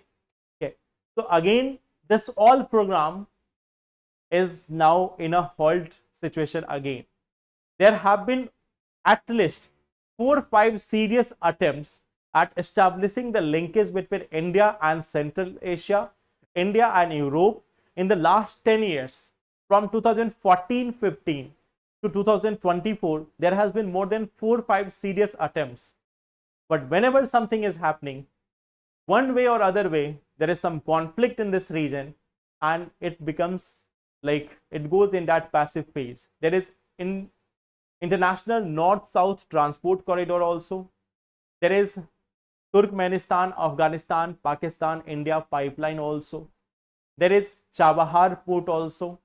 Okay. So again, this all program is now in a halt situation again. There have been at least 4 or 5 serious attempts at establishing the linkage between India and Central Asia, India and Europe in the last 10 years. From 2014-15 to 2024, there has been more than 4 or 5 serious attempts. But whenever something is happening, one way or other way, there is some conflict in this region, and it becomes like it goes in that passive phase. There is in international north-south transport corridor also. There is Turkmenistan, Afghanistan, Pakistan, India pipeline also. There is Chabahar port also.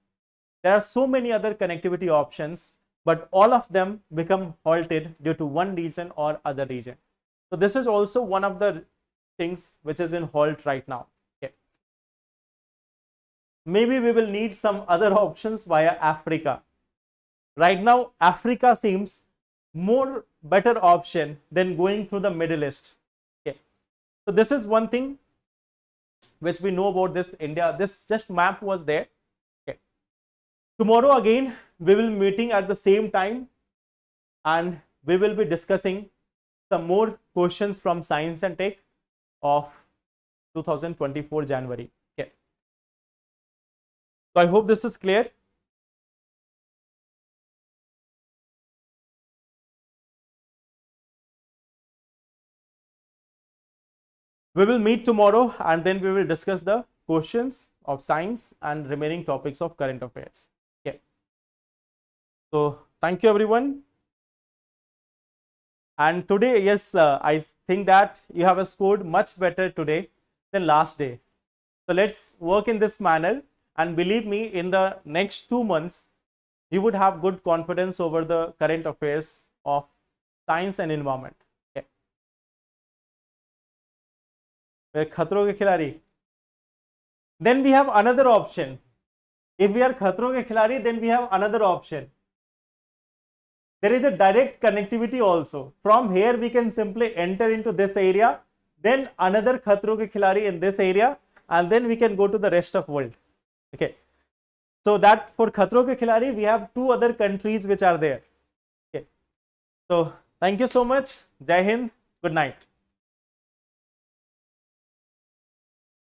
There are so many other connectivity options, but all of them become halted due to one reason or other reason. So this is also one of the things which is in halt right now. Okay. Maybe we will need some other options via Africa. Right now, Africa seems more better option than going through the Middle East. Okay. So this is one thing which we know about this India. This just map was there. Okay. Tomorrow again, we will be meeting at the same time, and we will be discussing some more questions from Science and Tech of 2024 January. Okay. So I hope this is clear. We will meet tomorrow, and then we will discuss the questions of science and remaining topics of current affairs. Okay. So thank you everyone. And today, yes, I think that you have scored much better today than last day. So let's work in this manner, and believe me, in the next 2 months, you would have good confidence over the current affairs of science and environment. खतरों के खिलाड़ी. Then we have another option. If we are खतरों के खिलाड़ी, then we have another option. There is a direct connectivity also. From here we can simply enter into this area, then another खतरों के खिलाड़ी in this area, and then we can go to the rest of world. Okay. So that for खतरों के खिलाड़ी, we have 2 other countries which are there. Okay. So thank you so much. Jai Hind. Good night.